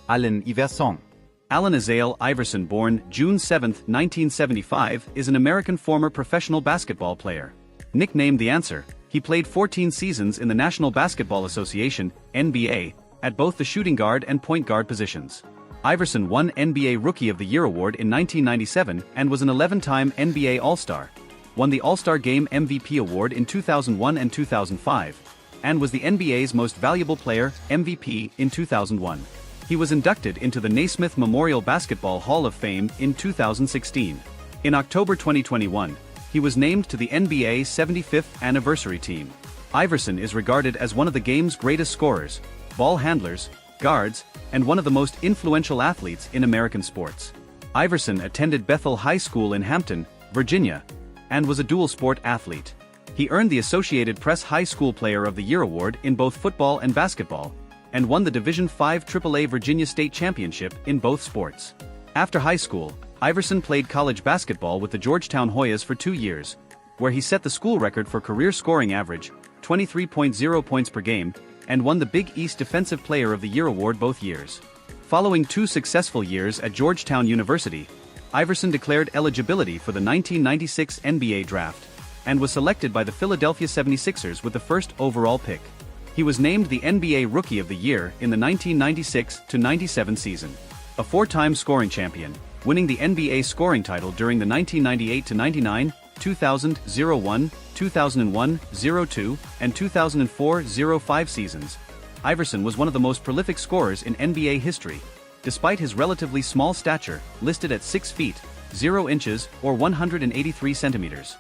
Ezail Iverson. Ezail Iverson, born June 7, 1975, is an American former professional basketball player. Nicknamed The Answer, he played 14 seasons in the National Basketball Association, NBA, at both the shooting guard and point guard positions. Iverson won NBA Rookie of the Year award in 1997 and was an 11-time NBA All-Star, won the All-Star Game MVP award in 2001 and 2005, and was the NBA's Most Valuable Player MVP in 2001. He was inducted into the Naismith Memorial Basketball Hall of Fame in 2016. In October 2021, he was named to the NBA's 75th anniversary team. Iverson is regarded as one of the game's greatest scorers, ball handlers, guards, and one of the most influential athletes in American sports. Iverson attended Bethel High School in Hampton, Virginia, and was a dual-sport athlete. He earned the Associated Press High School Player of the Year award in both football and basketball, and won the Division V AAA Virginia State Championship in both sports. After high school, Iverson played college basketball with the Georgetown Hoyas for 2 years, where he set the school record for career scoring average, 23.0 points per game, and won the Big East Defensive Player of the Year award both years. Following 2 successful years at Georgetown University, Iverson declared eligibility for the 1996 NBA draft, and was selected by the Philadelphia 76ers with the first overall pick. He was named the NBA Rookie of the Year in the 1996-97 season. A 4-time scoring champion, winning the NBA scoring title during the 1998-99, 2000-01, 2001-02, and 2004-05 seasons, Iverson was one of the most prolific scorers in NBA history, despite his relatively small stature, listed at 6 feet, 0 inches, or 183 centimeters.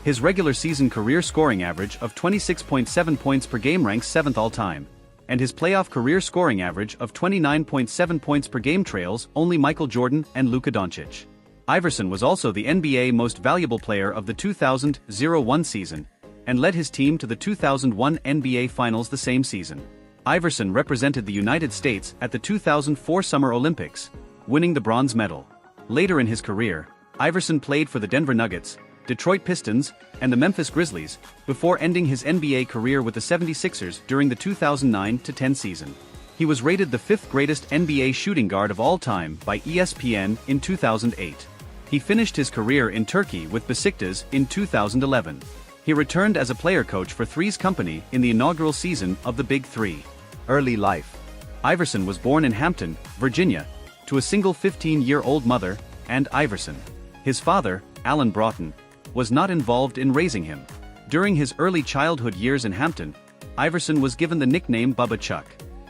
His regular season career scoring average of 26.7 points per game ranks 7th all-time, and his playoff career scoring average of 29.7 points per game trails only Michael Jordan and Luka Dončić. Iverson was also the NBA Most Valuable Player of the 2000-01 season, and led his team to the 2001 NBA Finals the same season. Iverson represented the United States at the 2004 Summer Olympics, winning the bronze medal. Later in his career, Iverson played for the Denver Nuggets, Detroit Pistons, and the Memphis Grizzlies, before ending his NBA career with the 76ers during the 2009-10 season. He was rated the 5th greatest NBA shooting guard of all time by ESPN in 2008. He finished his career in Turkey with Besiktas in 2011. He returned as a player coach for Three's Company in the inaugural season of the Big Three. Early life. Iverson was born in Hampton, Virginia, to a single 15-year-old mother, and Iverson. His father, Alan Broughton, was not involved in raising him. During his early childhood years in Hampton, Iverson was given the nickname Bubba Chuck.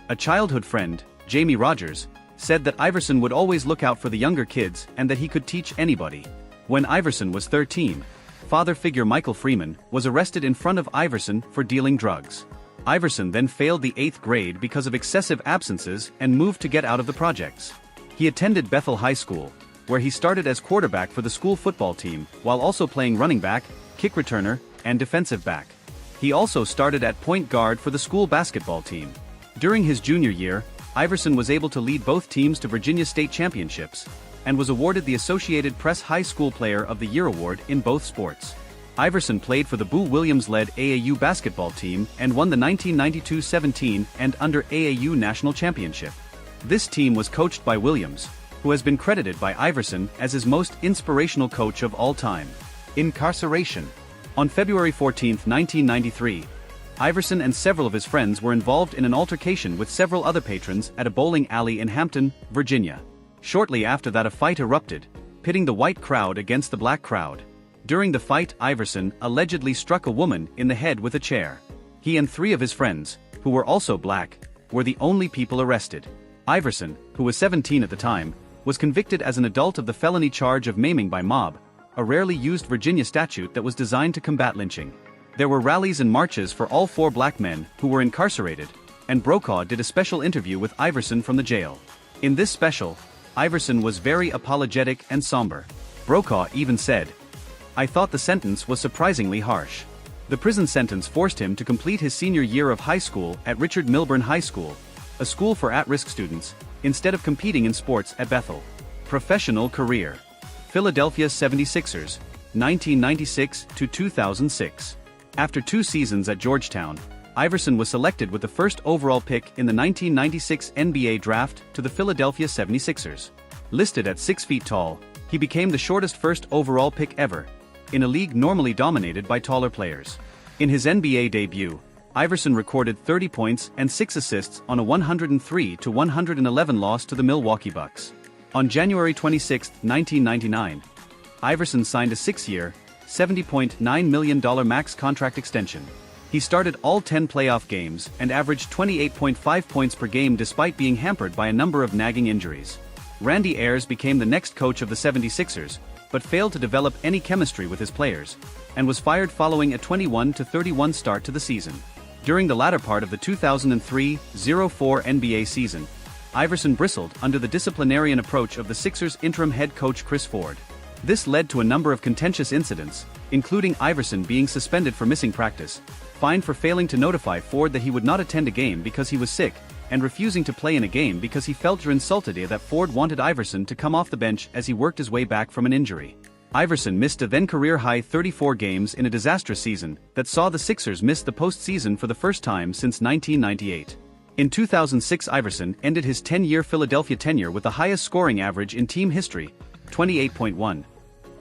A childhood friend, Jamie Rogers, said that Iverson would always look out for the younger kids and that he could teach anybody. When Iverson was 13, father figure Michael Freeman was arrested in front of Iverson for dealing drugs. Iverson then failed the 8th grade because of excessive absences and moved to get out of the projects. He attended Bethel High School, where he started as quarterback for the school football team, while also playing running back, kick returner, and defensive back. He also started at point guard for the school basketball team. During his junior year, Iverson was able to lead both teams to Virginia State championships, and was awarded the Associated Press High School Player of the Year award in both sports. Iverson played for the Boo Williams-led AAU basketball team and won the 1992-17 and under AAU national championship. This team was coached by Williams, who has been credited by Iverson as his most inspirational coach of all time. Incarceration. On February 14, 1993, Iverson and several of his friends were involved in an altercation with several other patrons at a bowling alley in Hampton, Virginia. Shortly after that, a fight erupted, pitting the white crowd against the black crowd. During the fight, Iverson allegedly struck a woman in the head with a chair. He and 3 of his friends, who were also black, were the only people arrested. Iverson, who was 17 at the time, was convicted as an adult of the felony charge of maiming by mob, a rarely used Virginia statute that was designed to combat lynching. There were rallies and marches for all 4 black men who were incarcerated, and Brokaw did a special interview with Iverson from the jail. In this special, Iverson was very apologetic and somber. Brokaw even said, "I thought the sentence was surprisingly harsh." The prison sentence forced him to complete his senior year of high school at Richard Milburn High School, a school for at-risk students, instead of competing in sports at Bethel. Professional career. Philadelphia 76ers, 1996 to 2006. After 2 seasons at Georgetown, Iverson was selected with the first overall pick in the 1996 NBA draft to the Philadelphia 76ers. Listed at 6 feet tall, he became the shortest first overall pick ever, in a league normally dominated by taller players. In his NBA debut, Iverson recorded 30 points and 6 assists on a 103-111 loss to the Milwaukee Bucks. On January 26, 1999, Iverson signed a 6-year, $70.9 million max contract extension. He started all 10 playoff games and averaged 28.5 points per game despite being hampered by a number of nagging injuries. Randy Ayers became the next coach of the 76ers, but failed to develop any chemistry with his players, and was fired following a 21-31 start to the season. During the latter part of the 2003-04 NBA season, Iverson bristled under the disciplinarian approach of the Sixers' interim head coach Chris Ford. This led to a number of contentious incidents, including Iverson being suspended for missing practice, fined for failing to notify Ford that he would not attend a game because he was sick, and refusing to play in a game because he felt insulted that Ford wanted Iverson to come off the bench as he worked his way back from an injury. Iverson missed a then career-high 34 games in a disastrous season that saw the Sixers miss the postseason for the first time since 1998. In 2006, Iverson ended his 10-year Philadelphia tenure with the highest scoring average in team history, 28.1,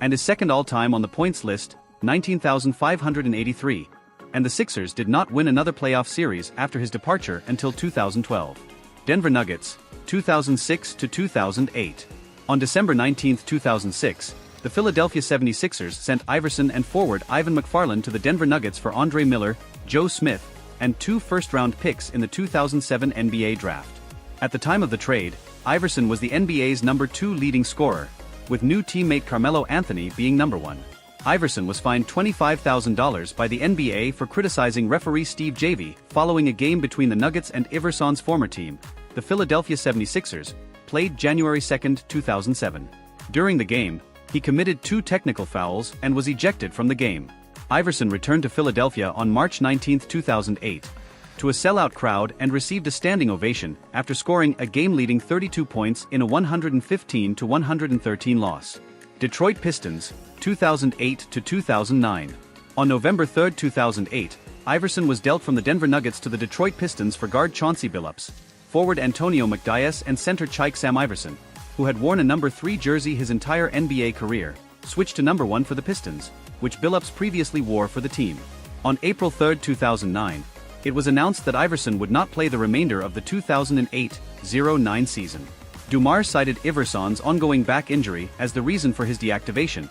and his second all-time on the points list, 19,583, and the Sixers did not win another playoff series after his departure until 2012. Denver Nuggets, 2006-2008. On December 19, 2006, the Philadelphia 76ers sent Iverson and forward Ivan McFarland to the Denver Nuggets for Andre Miller, Joe Smith, and 2 first-round picks in the 2007 NBA draft. At the time of the trade, Iverson was the NBA's number 2 leading scorer, with new teammate Carmelo Anthony being number 1. Iverson was fined $25,000 by the NBA for criticizing referee Steve Javie following a game between the Nuggets and Iverson's former team, the Philadelphia 76ers, played January 2, 2007. During the game, he committed 2 technical fouls and was ejected from the game. Iverson returned to Philadelphia on March 19, 2008, to a sellout crowd and received a standing ovation after scoring a game-leading 32 points in a 115-113 loss. Detroit Pistons, 2008-2009. On November 3, 2008, Iverson was dealt from the Denver Nuggets to the Detroit Pistons for guard Chauncey Billups, forward Antonio McDyess and center Chike Sam Iverson, who had worn a number 3 jersey his entire NBA career, switched to number 1 for the Pistons, which Billups previously wore for the team. On April 3, 2009, it was announced that Iverson would not play the remainder of the 2008-09 season. Dumars cited Iverson's ongoing back injury as the reason for his deactivation,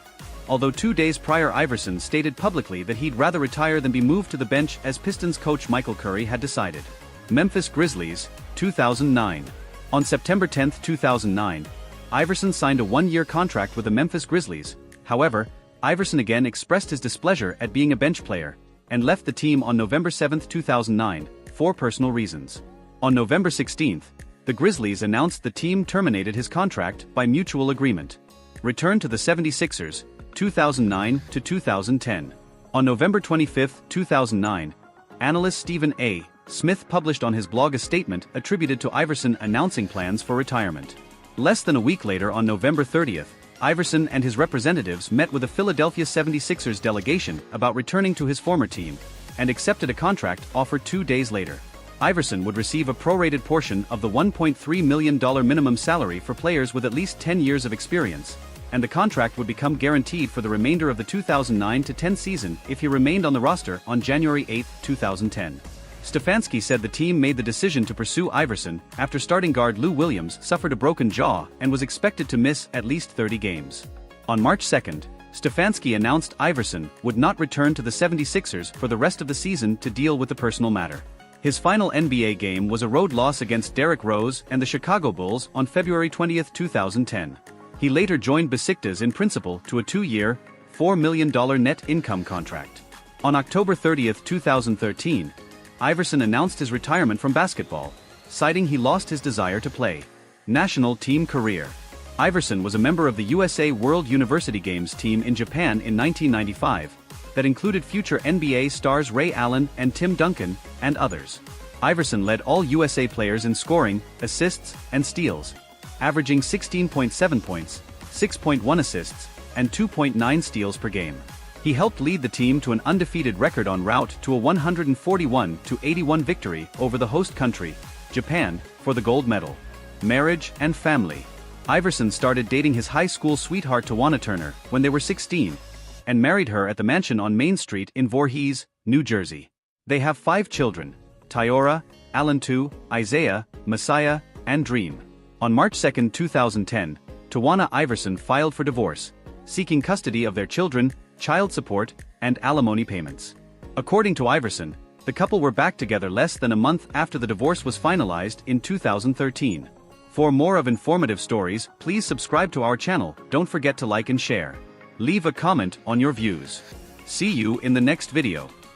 although 2 days prior Iverson stated publicly that he'd rather retire than be moved to the bench as Pistons coach Michael Curry had decided. Memphis Grizzlies, 2009. On September 10, 2009, Iverson signed a 1-year contract with the Memphis Grizzlies. However, Iverson again expressed his displeasure at being a bench player, and left the team on November 7, 2009, for personal reasons. On November 16, the Grizzlies announced the team terminated his contract by mutual agreement. Returned to the 76ers, 2009-2010. On November 25, 2009, analyst Stephen A. Smith published on his blog a statement attributed to Iverson announcing plans for retirement. Less than a week later, on November 30th, Iverson and his representatives met with a Philadelphia 76ers delegation about returning to his former team, and accepted a contract offer 2 days later. Iverson would receive a prorated portion of the $1.3 million minimum salary for players with at least 10 years of experience, and the contract would become guaranteed for the remainder of the 2009-10 season if he remained on the roster on January 8, 2010. Stefanski said the team made the decision to pursue Iverson after starting guard Lou Williams suffered a broken jaw and was expected to miss at least 30 games. On March 2, Stefanski announced Iverson would not return to the 76ers for the rest of the season to deal with the personal matter. His final NBA game was a road loss against Derrick Rose and the Chicago Bulls on February 20, 2010. He later joined Besiktas in principle to a 2-year, $4 million net income contract. On October 30, 2013, Iverson announced his retirement from basketball, citing he lost his desire to play. National team career. Iverson was a member of the USA World University Games team in Japan in 1995, that included future NBA stars Ray Allen and Tim Duncan, and others. Iverson led all USA players in scoring, assists, and steals, averaging 16.7 points, 6.1 assists, and 2.9 steals per game. He helped lead the team to an undefeated record en route to a 141-81 victory over the host country, Japan, for the gold medal. Marriage and family. Iverson started dating his high school sweetheart Tawana Turner when they were 16, and married her at the mansion on Main Street in Voorhees, New Jersey. They have 5 children: Tyora, Alan II, Isaiah, Messiah, and Dream. On March 2, 2010, Tawana Iverson filed for divorce, seeking custody of their children, child support, and alimony payments. According to Iverson, the couple were back together less than a month after the divorce was finalized in 2013. For more of informative stories, please subscribe to our channel. Don't forget to like and share. Leave a comment on your views. See you in the next video.